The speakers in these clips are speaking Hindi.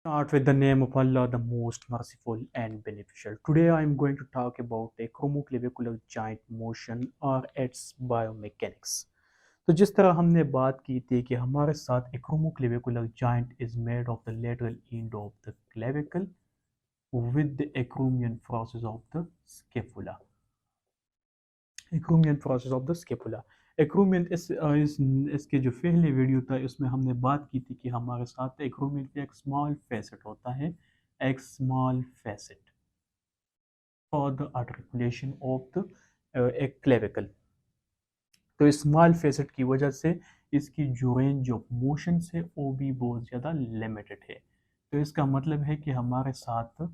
Start with the name of Allah, the most merciful and beneficial. Today I am going to talk about a chromoclavicular giant motion or its biomechanics. तो जिस तरह हमने बात की थी कि हमारे साथ एक chromoclavicular giant is made of the lateral end of the clavicle with the acromion process of the scapula. Acromion process of the scapula. Acromion इसके जो पहले वीडियो था उसमें हमने बात की थी कि हमारे साथ एक्रूमियन का एक स्मॉल फैसेट होता है, एक small facet for the articulation of the एक क्लेविकल। तो इस स्मॉल फैसेट की वजह से इसकी जो रेंज ऑफ मोशन है वो भी बहुत ज़्यादा लिमिटेड है। तो इसका मतलब है कि हमारे साथ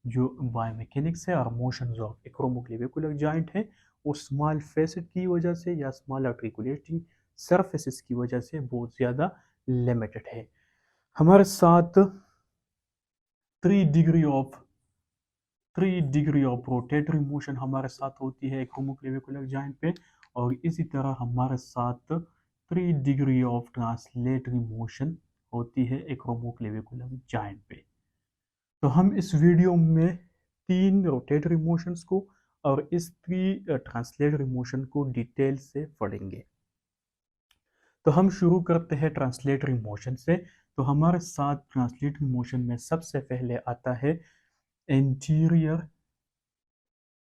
जो बायोमैकेनिक्स है और मोशंस ऑफ एक्रोमोक्लेविकुलर जॉइंट है वो स्मॉल फेसेट की वजह से या स्मॉल आर्टिकुलेटिंग सरफेसेस की वजह से बहुत ज़्यादा लिमिटेड है। हमारे साथ 3 डिग्री ऑफ रोटेटरी मोशन हमारे साथ होती है एक्रोमोक्लेविकुलर जॉइंट पे, और इसी तरह हमारे साथ 3 डिग्री ऑफ ट्रांसलेटरी मोशन होती है एक्रोमोक्लेविकुलर जॉइंट पे। तो हम इस वीडियो में 3 रोटेटरी मोशंस को और इस 3 ट्रांसलेटरी मोशन को डिटेल से पढ़ेंगे। तो हम शुरू करते हैं ट्रांसलेटरी मोशन से। तो हमारे साथ ट्रांसलेटरी मोशन में सबसे पहले आता है anterior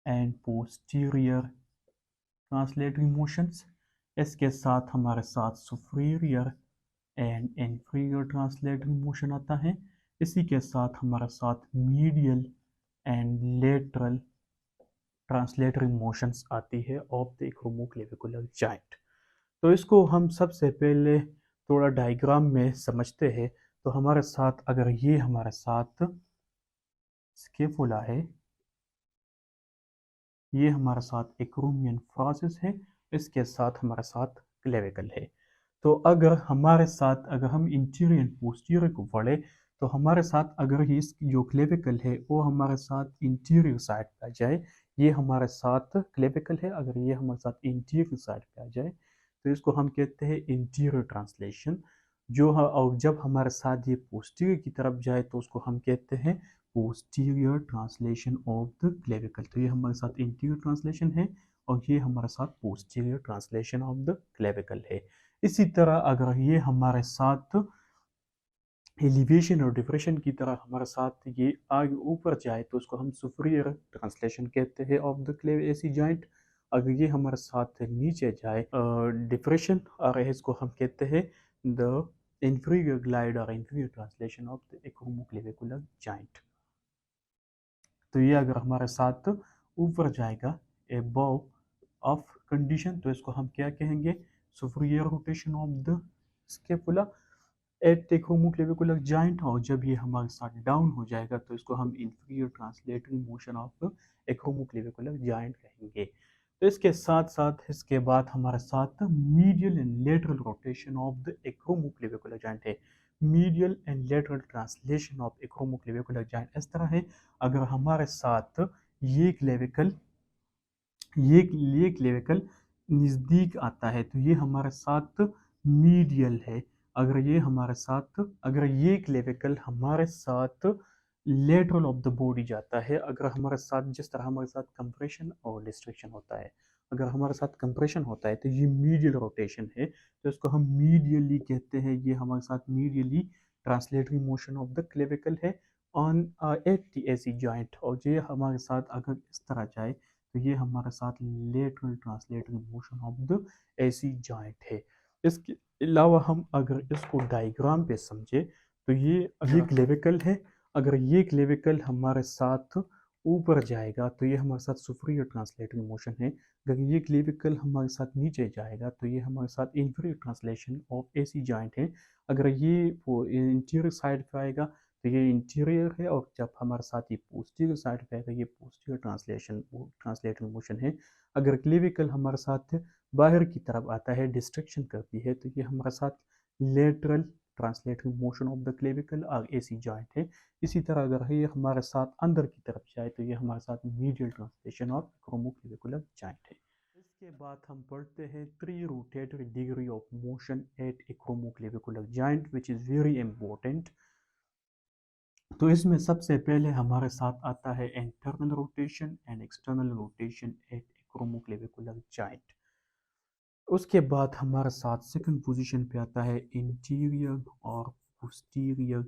and posterior translatory motions. इसके साथ हमारे साथ superior and inferior translatory motion आता है। इसी के साथ हमारे साथ medial and lateral translatory motions आती है ऑफ द एक्रोमोक्लेविकुलर जॉइंट। तो इसको हम सबसे पहले थोड़ा डायग्राम में समझते हैं। तो हमारे साथ अगर ये हमारे साथ स्केपुला है, ये हमारे साथ एक्रोमियन प्रोसेस है, इसके साथ हमारे साथ क्लेविकल है। तो अगर हमारे साथ अगर हम इंटीरियर एंड पोस्टीरियर को पढ़े तो हमारे साथ अगर ये जो क्लेविकल है वो हमारे साथ इंटीरियर साइड पे आ जाए, ये हमारे साथ क्लेविकल है, अगर ये हमारे साथ इंटीरियर साइड पे आ जाए तो इसको हम कहते हैं इंटीरियर ट्रांसलेशन। और जब हमारे साथ ये पोस्टीरियर की तरफ जाए तो उसको हम कहते हैं posterior translation of the clavicle. तो ये हमारे साथ इंटीरियर ट्रांसलेशन है और ये हमारे साथ posterior translation of the clavicle है। इसी तरह अगर ये हमारे साथ एलिवेशन और डिप्रेशन की तरह हमारे साथ ये आगे ऊपर जाए तो उसको हम सुपीरियर ट्रांसलेशन कहते हैं ऑफ द क्लेव एसी जॉइंट। अगर ये हमारे साथ नीचे जाए डिप्रेशन, और इसको हम कहते हैं द inferior glide और inferior translation of the acromioclavicular joint। तो ये अगर हमारे साथ ऊपर जाएगा above ऑफ कंडीशन तो इसको हम क्या कहेंगे, superior rotation of the scapula at acromioclavicular joint. और जब ये हमारे साथ डाउन हो जाएगा तो इसको हम inferior translatory motion of acromioclavicular joint कहेंगे। तो इसके साथ साथ इसके बाद हमारे साथ medial and lateral rotation of the acromioclavicular joint है। Medial and lateral translation of acromioclavicular joint इस तरह है, अगर हमारे साथ ये क्लेविकल ये क्लेविकल नज़दीक आता है तो ये हमारे साथ मीडियल है। अगर ये क्लेविकल हमारे साथ लेटरल ऑफ द बॉडी जाता है, अगर हमारे साथ जिस तरह हमारे साथ कंप्रेशन और डिस्ट्रक्शन होता है, अगर हमारे साथ कंप्रेशन होता है तो ये मीडियल रोटेशन है, तो इसको हम मीडियली कहते हैं। ये हमारे साथ medially translatory motion of the clavicle है on at the AC joint. और ये हमारे साथ अगर इस तरह जाए तो ये हमारे साथ lateral translatory motion of the AC joint है। इसके अलावा हम अगर इसको डायग्राम पे समझे तो ये क्लेविकल है, अगर ये क्लेविकल हमारे साथ ऊपर जाएगा तो ये हमारे साथ सुपीरियर ट्रांसलेटरी मोशन है। अगर ये क्लेविकल हमारे साथ नीचे जाएगा तो ये हमारे साथ inferior translation of AC joint है। अगर ये इंटीरियर साइड पे आएगा तो ये इंटीरियर है, और जब हमारे साथ ये पोस्टीरियर साइड पे आएगा ये पोस्टीरियर ट्रांसलेटरी मोशन है। अगर क्लेविकल हमारे साथ बाहर की तरफ आता है, डिस्ट्रक्शन करती है, तो ये हमारे साथ lateral translatory motion of the clavicle और एसी जॉइंट है। इसी तरह अगर ये हमारे साथ अंदर की तरफ जाए तो ये हमारे साथ medial translation of acromioclavicular joint है। इसके बाद हम पढ़ते हैं 3 rotatory degree of motion at acromioclavicular joint which is very important. तो इसमें सबसे पहले हमारे साथ आता है internal rotation and external rotation at acromioclavicular joint. उसके बाद हमारे साथ सेकंड पोजीशन पे आता है इंटीरियर और पोस्टीरियर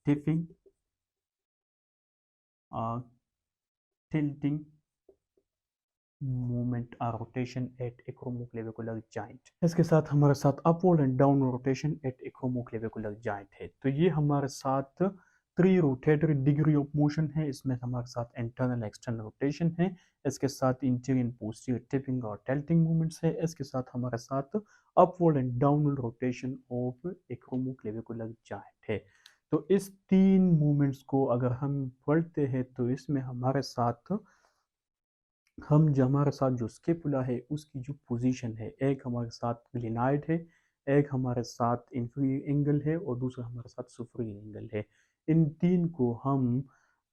टिपिंग, टिल्टिंग मूवमेंट और रोटेशन एट एक्रोमोक्लेविकुलर जॉइंट। इसके साथ हमारे साथ upward and downward rotation at acromioclavicular joint है। तो ये हमारे साथ three rotatory degree of motion है। इसमें हमारे साथ इंटरनल एक्सटर्नल रोटेशन है, इसके साथ इंटीरियर पोस्टीरियर टिपिंग और टिल्टिंग मूवमेंट्स है, इसके साथ हमारे साथ upward and downward rotation of acromioclavicular joint है। तो इस तीन मूवमेंट्स को अगर हम पढ़ते हैं तो इसमें हमारे साथ जो हमारे साथ जो स्केपुला है उसकी जो पोजीशन है, एक हमारे साथ ग्लिनाइड है, एक हमारे साथ इंफीरियर एंगल है और दूसरा हमारे साथ सुपीरियर एंगल है। इन तीन को हम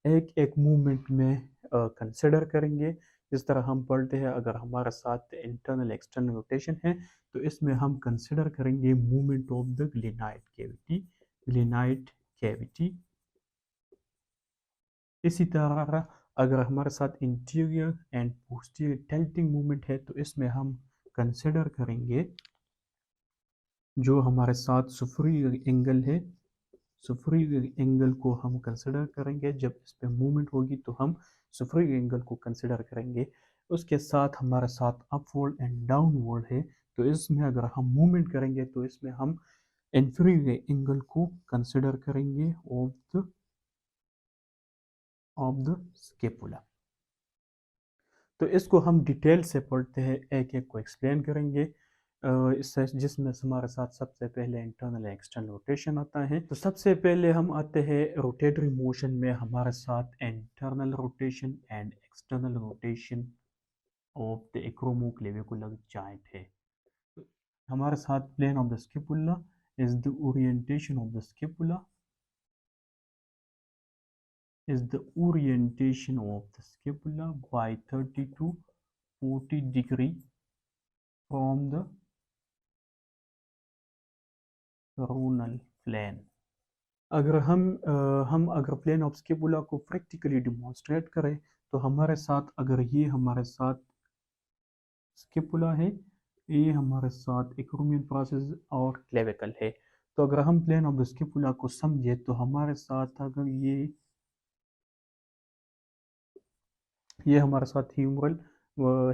एक एक मूवमेंट में कंसिडर करेंगे। जिस तरह हम पढ़ते हैं, अगर हमारे साथ इंटरनल एक्सटर्नल रोटेशन है तो इसमें हम कंसिडर करेंगे movement of the glenoid cavity, glenoid cavity. इसी तरह अगर हमारे साथ interior and posterior tilting movement है तो इसमें हम कंसिडर करेंगे जो हमारे साथ सुपीरियर एंगल है, सुपीरियर एंगल को हम कंसिडर करेंगे। जब इस पे मूवमेंट होगी तो हम सुपीरियर एंगल को कंसिडर करेंगे। उसके साथ हमारे साथ अपवर्ड एंड डाउनवर्ड है, तो इसमें अगर हम मूवमेंट करेंगे तो इसमें हम इंफीरियर एंगल को कंसिडर करेंगे ऑफ द स्केपुला। तो इसको हम डिटेल से पढ़ते हैं, एक एक को एक्सप्लेन करेंगे। इससे जिसमें हमारे साथ सबसे पहले इंटरनल एक्सटर्नल रोटेशन आता है। तो सबसे पहले हम आते हैं रोटेटरी मोशन में, हमारे साथ internal rotation and external rotation of the acromioclavicular joint है। तो हमारे साथ plane of the scapula is the orientation of the scapula by 30 to 40 degree from the coronal plane। अगर हम अगर प्लेन ऑफ स्केपुला को प्रैक्टिकली डिमॉन्स्ट्रेट करें तो हमारे साथ अगर ये हमारे साथ स्केपुला है, ये हमारे साथ एक्रोमियन प्रोसेस और क्लेविकल है। तो अगर हम प्लेन ऑफ द स्केपुला को समझे तो हमारे साथ अगर ये हमारे साथ ह्यूमरल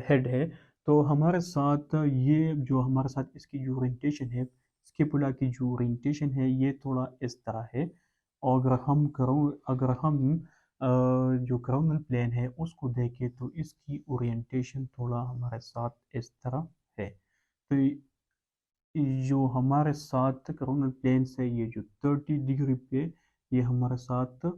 हेड है, तो हमारे साथ ये जो हमारे साथ इसकी जो ओरिएंटेशन है, स्केपुला की जो ओरिएंटेशन है ये थोड़ा इस तरह है। और अगर हम जो करोनल प्लेन है उसको देखें तो इसकी ओरिएंटेशन थोड़ा हमारे साथ इस तरह है। तो जो हमारे साथ करोनल प्लेन से ये जो 30 डिग्री पे ये हमारे साथ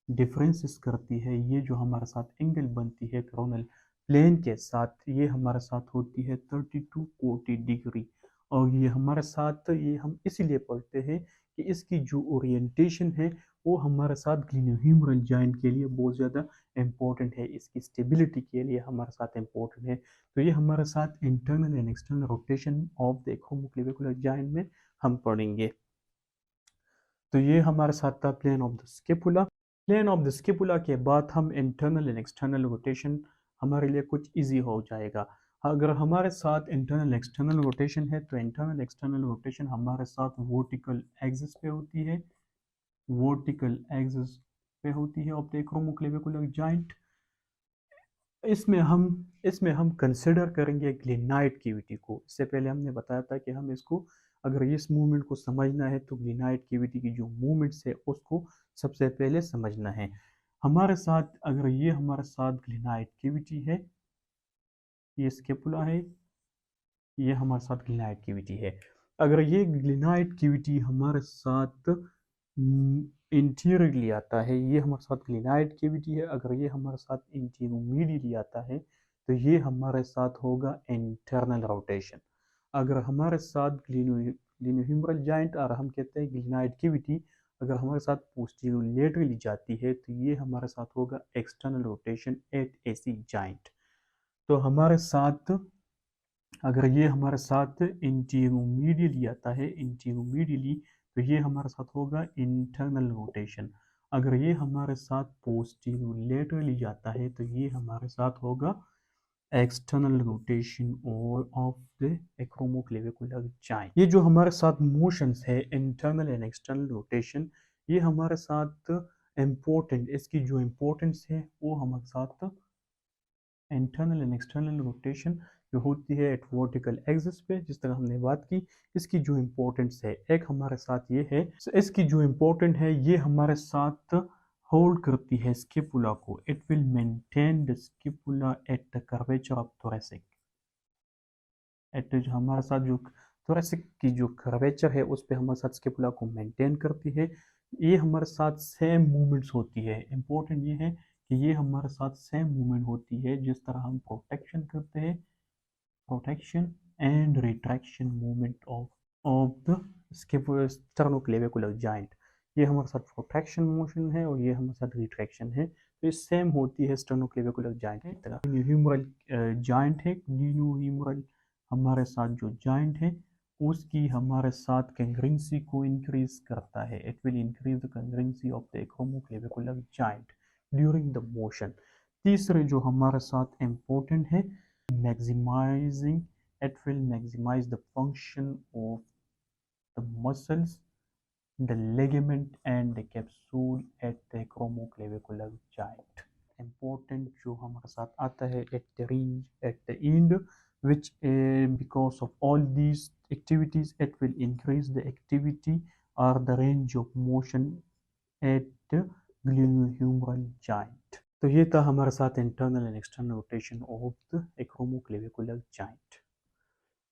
डिफरेंसेस करती है, ये जो हमारे साथ एंगल बनती है कोरोनल प्लेन के साथ, ये हमारे साथ होती है 30 टू 40 डिग्री। और ये हमारे साथ ये हम इसीलिए पढ़ते हैं कि इसकी जो ओरिएंटेशन है वो हमारे साथ ग्लिनोह्यूमरल जॉइंट के लिए बहुत ज़्यादा इम्पोर्टेंट है, इसकी स्टेबिलिटी के लिए हमारे साथ इम्पोर्टेंट है। तो ये हमारे साथ internal and external rotation of the acromioclavicular joint में हम पढ़ेंगे। तो ये हमारे साथ था plane of the scapula. Plane of the scapula के बाद हम इंटरनल एंड एक्सटर्नल रोटेशन हमारे लिए कुछ इजी हो जाएगा। अगर हमारे साथ इंटरनल एक्सटर्नल रोटेशन है तो इंटरनल एक्सटर्नल रोटेशन हमारे साथ वर्टिकल एक्सिस पे होती है, वर्टिकल एक्सिस पे होती है ऑफ द एक्रोमोक्लेविकुलर जॉइंट। इसमें हम कंसिडर करेंगे ग्लिनाइड कैविटी को। इससे पहले हमने बताया था कि हम इसको अगर इस मूवमेंट को समझना है तो ग्लिनाइड कैविटी की जो मूवमेंट्स है उसको सबसे पहले समझना है। हमारे साथ अगर ये हमारे साथ ग्लिनाइड कैविटी है, ये स्केपुला है, ये हमारे साथ ग्लिनाइड कैविटी है। अगर ये ग्लिनाइड कैविटी हमारे साथ इंटीरियरली आता है, ये हमारे साथ ग्लिनाइड कैविटी है, अगर ये हमारे साथ इंटीरियरली आता है तो ये हमारे साथ होगा इंटरनल रोटेशन। अगर हमारे साथ ग्लिनोह्यूमरल जॉइंट और हम कहते हैं ग्लिनाइड कैविटी अगर हमारे साथ पोस्टीरियरली जाती है तो ये हमारे साथ होगा external rotation eight AC joint. तो हमारे साथ अगर ये हमारे साथ इंटीरोमीडियली आता है, इंटीरोमीडियली, तो ये हमारे साथ होगा इंटरनल रोटेशन। अगर ये हमारे साथ पोस्टीरियर लेटरली जाता है तो ये हमारे साथ होगा एक्सटर्नल रोटेशन और ऑफ द एक्रोमोक्लेविकुलर जॉइंट। ये जो हमारे साथ मोशंस है इंटरनल एंड एक्सटर्नल रोटेशन, ये हमारे साथ इम्पोर्टेंट, इसकी जो इम्पोर्टेंस है वो हमारे साथ इंटरनल एंड एक्सटर्नल रोटेशन जो होती है एट वर्टिकल एक्सिस पे, जिस तरह हमने बात की, इसकी जो इम्पोर्टेंस है एक हमारे साथ ये है, इसकी जो इम्पोर्टेंट है ये हमारे साथ होल्ड करती है स्किपुला को। It will maintain the scapula at the curvature of thoracic, at हमारे साथ जो थोरेसिक की जो कर्वेचर है उस पे हमारे साथ स्किपुला को मेंटेन करती है। ये हमारे साथ सेम मूवमेंट्स होती है। इम्पोर्टेंट ये है कि ये हमारे साथ सेम मूवमेंट होती है जिस तरह हम प्रोटेक्शन करते हैं, protection and retraction movement of the sternoclavicular joint. ये हमारे साथ प्रोट्रैक्शन मोशन है और ये हमारे साथ रिट्रैक्शन है, तो ये सेम होती है स्टर्नोक्लेविकुलर जॉइंट की तरह। ह्यूमरल जॉइंट है, ह्यूमरल हमारे साथ जो जॉइंट है उसकी हमारे साथ कंग्रेंसी को इंक्रीज करता है। It will increase the congruency of the acromioclavicular joint during the motion. तीसरे जो हमारे साथ इम्पोर्टेंट है, maximizing, it will maximize the function of the muscles, the ligament and the capsule at the acromioclavicular joint. Important जो हमारे साथ आता है at the range, at the end, which because of all these activities it will increase the activity or the range of motion at the glenohumeral joint. तो ये था हमारे साथ internal and external rotation of the acromioclavicular joint.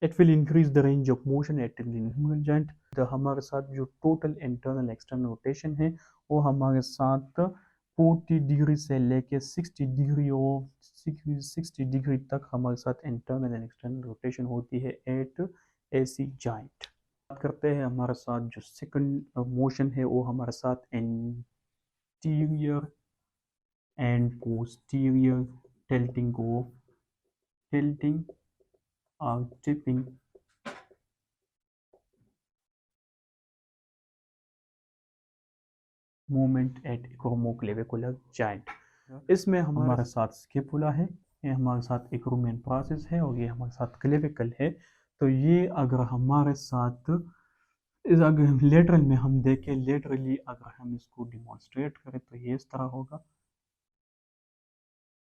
It will increase the range of motion at the joint. तो हमारे साथ जो टोटल इंटरनल एक्सटर्नल रोटेशन है वो हमारे साथ 40 डिग्री से लेके 60 डिग्री और 60 डिग्री तक हमारे साथ इंटरनल एंड एक्सटर्नल रोटेशन होती है एट एसी जॉइंट। बात करते हैं हमारे साथ जो सेकंड मोशन है वो हमारे साथ interior and posterior tilting or tipping movement at acromioclavicular joint। इसमें हमारे साथ स्केपुला है, ये हमारे साथ एक्रोमियन प्रोसेस है और ये हमारे साथ क्लेविकल है। तो ये अगर हमारे साथ अगर लेटरल में हम देखें, लेटरली अगर हम इसको डिमॉन्स्ट्रेट करें तो ये इस तरह होगा।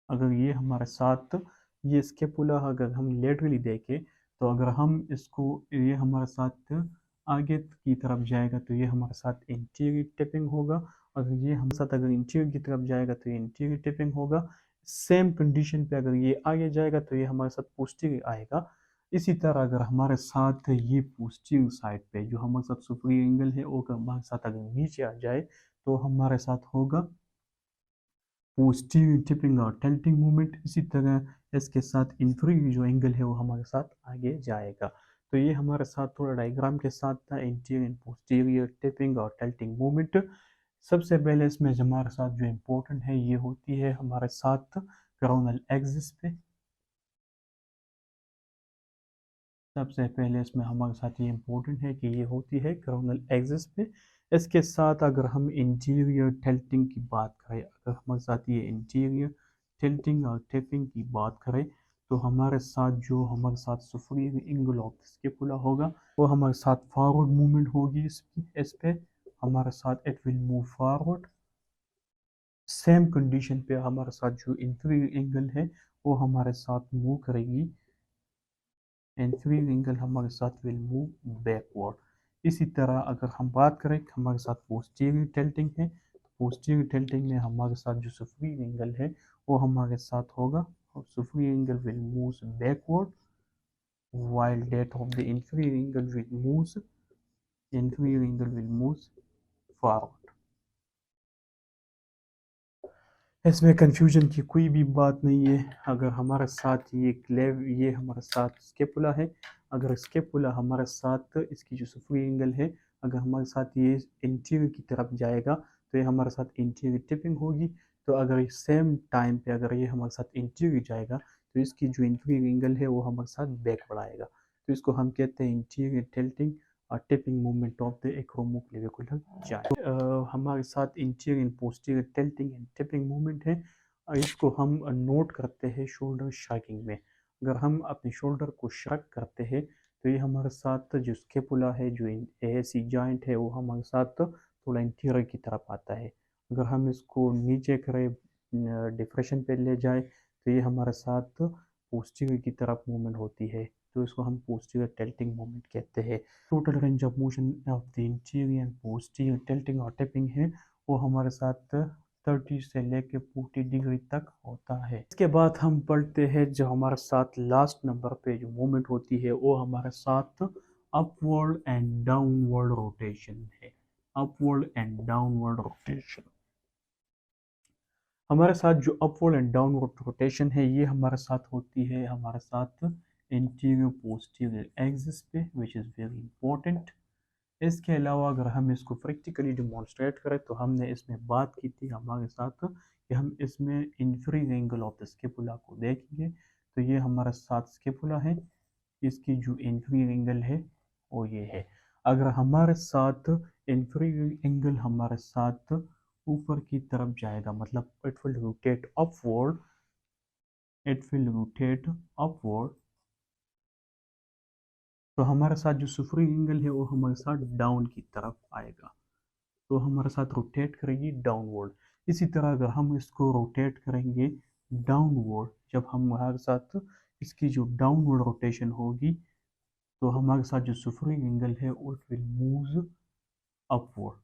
अगर ये हमारे साथ ये स्केपुला अगर हम लेटरली देखें तो अगर हम इसको, ये हमारे साथ आगे की तरफ जाएगा तो ये हमारे साथ इंटीरियर टिपिंग होगा। अगर ये हमारे साथ अगर इंटीरियर की तरफ जाएगा तो ये इंटीरियर टिपिंग होगा। सेम कंडीशन पे अगर ये आगे जाएगा तो ये हमारे साथ पोस्टीरियर आएगा। इसी तरह अगर हमारे साथ ये पोस्टीरियर साइड पे जो हमारे साथ सुपीरियर एंगल है वो हमारे साथ अगर नीचे आ जाए तो हमारे साथ होगा पोस्टीरियर टिपिंग और टिल्टिंग मूवमेंट। इसी तरह इसके साथ इंफीरियर जो एंगल है वो हमारे साथ आगे जाएगा। तो ये हमारे साथ थोड़ा डायग्राम के साथ था इंटीरियर पोस्टीरियर टिपिंग और टिल्टिंग मूवमेंट। सबसे पहले इसमें हमारे साथ जो इम्पोर्टेंट है ये होती है हमारे साथ कोरोनल एक्सिस पे। सबसे पहले इसमें हमारे साथ ये इम्पोर्टेंट है कि ये होती है कोरोनल एक्सिस पे। इसके साथ अगर हम इंटीरियर टिल्टिंग की बात करें, अगर हमारे साथ ये इंटीरियर टिल्टिंग और टिपिंग की बात करें तो हमारे साथ जो हमारे साथ सुपीरियर एंगल ऑफ स्केपुला होगा वो हमारे साथ फॉरवर्ड मूवमेंट होगी। इस पे हमारे साथ it will move forward. Same condition पे हमारे साथ जो इंफीरियर एंगल है वो हमारे साथ मूव करेगी, इंफीरियर एंगल हमारे साथ विल मूव बैकवर्ड। इसी तरह अगर हम बात करें कि हमारे साथ पोस्टीरियर टिल्टिंग है तो पोस्टीरियर टिल्टिंग में हमारे साथ जो सुपीरियर एंगल है वो हमारे साथ होगा और superior angle will move backward while that of the inferior angle will move forward। इसमें कंफ्यूजन की कोई भी बात नहीं है। अगर हमारे साथ ये हमारे साथ स्केपुला है, अगर स्केपुला हमारे साथ इसकी जो सुपीरियर एंगल है अगर हमारे साथ ये इंटीरियर की तरफ जाएगा तो ये हमारे साथ इंटीरियर टिपिंग होगी। तो अगर सेम टाइम पे अगर ये हमारे साथ इंटीरियर जाएगा तो इसकी जो इंफीरियर एंगल है वो हमारे साथ बैक बढ़ाएगा। तो इसको हम कहते हैं interior tilting tipping movement of the acromoclavicular joint। हमारे साथ interior posterior tilting and tipping movement है। इसको हम नोट करते हैं शोल्डर श्रगिंग में। अगर हम अपने शोल्डर को श्रग करते हैं तो ये हमारे साथ जो स्केपुला है, जो एएसी जॉइंट है, वो हमारे साथ थोड़ा इंटीरियर की तरफ आता है। अगर हम इसको नीचे करें, डिप्रेशन पे ले जाए, तो ये हमारे साथ पोस्टीरियर की तरफ मूवमेंट होती है, तो इसको हम पोस्टीरियर टिल्टिंग मूवमेंट कहते हैं। Total range of motion of the interior and posterior tilting और टिपिंग है वो हमारे साथ 30 से लेके 40 डिग्री तक होता है। इसके बाद हम पढ़ते हैं जो हमारे साथ लास्ट नंबर पे जो मूवमेंट होती है वो हमारे साथ अपवर्ड एंड डाउनवर्ड रोटेशन है। अपवर्ड एंड डाउनवर्ड रोटेशन, हमारे साथ जो अपवर्ड एंड डाउनवर्ड रोटेशन है ये हमारे साथ होती है हमारे साथ इंटीरियर पोस्टीरियर एक्सिस पे, विच इज़ वेरी इंपॉर्टेंट। इसके अलावा अगर हम इसको प्रैक्टिकली डिमॉन्स्ट्रेट करें तो हमने इसमें बात की थी हमारे साथ कि हम इसमें inferior angle of the scapula को देखेंगे। तो ये हमारा साथ स्केपुला है, इसकी जो इंफीरियर एंगल है वो ये है। अगर हमारे साथ इंफीरियर एंगल हमारे साथ ऊपर की तरफ जाएगा, मतलब it will rotate upward, it will rotate upward, तो हमारे साथ जो सुपरियर एंगल है वो हमारे साथ डाउन की तरफ आएगा, तो हमारे साथ रोटेट करेगी डाउनवर्ड। इसी तरह अगर हम इसको रोटेट करेंगे डाउनवर्ड, जब हम हमारे साथ इसकी जो डाउनवर्ड रोटेशन होगी तो हमारे साथ जो सुपरियर एंगल है it will move upward.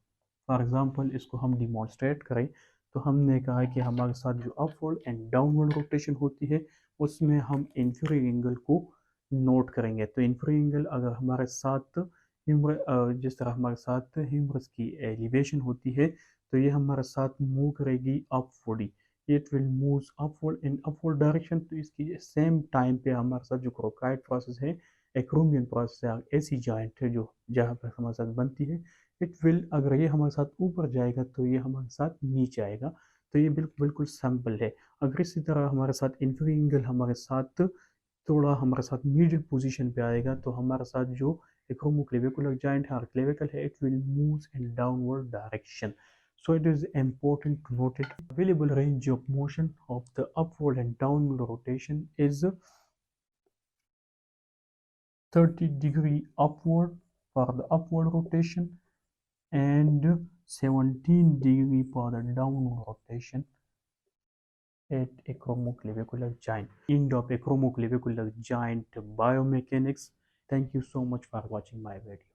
For example इसको हम डिमॉन्स्ट्रेट करें तो हमने कहा कि हमारे साथ जो अपवर्ड एंड डाउनवर्ड रोटेशन होती है उसमें हम इंफीरियर एंगल को नोट करेंगे। तो इंफीरियर एंगल अगर हमारे साथ जिस तरह हमारे साथ ह्यूमरस की एलिवेशन होती है तो ये हमारे साथ मूव करेगी upward, it will move upward in upward direction. तो इसकी सेम टाइम पे हमारे साथ जो क्रोकाइड प्रोसेस है, एक्रोमियन प्रोसेस है, ऐसी जॉइंट है जो जहाँ पर हमारे साथ बनती है, इट विल, अगर ये हमारे साथ ऊपर जाएगा तो ये हमारे साथ नीचे आएगा। तो ये बिल्कुल बिल्कुल सिंपल है। अगर इसी तरह हमारे साथ इंफीरियर एंगल हमारे साथ थोड़ा हमारे साथ मिडिल पोजीशन पे आएगा तो हमारे साथ जो acromioclavicular joint है और clavicle है, it will move in downward direction. So it is important to note it. Available range of motion of the upward and downward rotation is 30 degree upward for the upward rotation and 17 degree for the downward rotation at acromioclavicular joint. End of acromioclavicular joint biomechanics. Thank you so much for watching my video.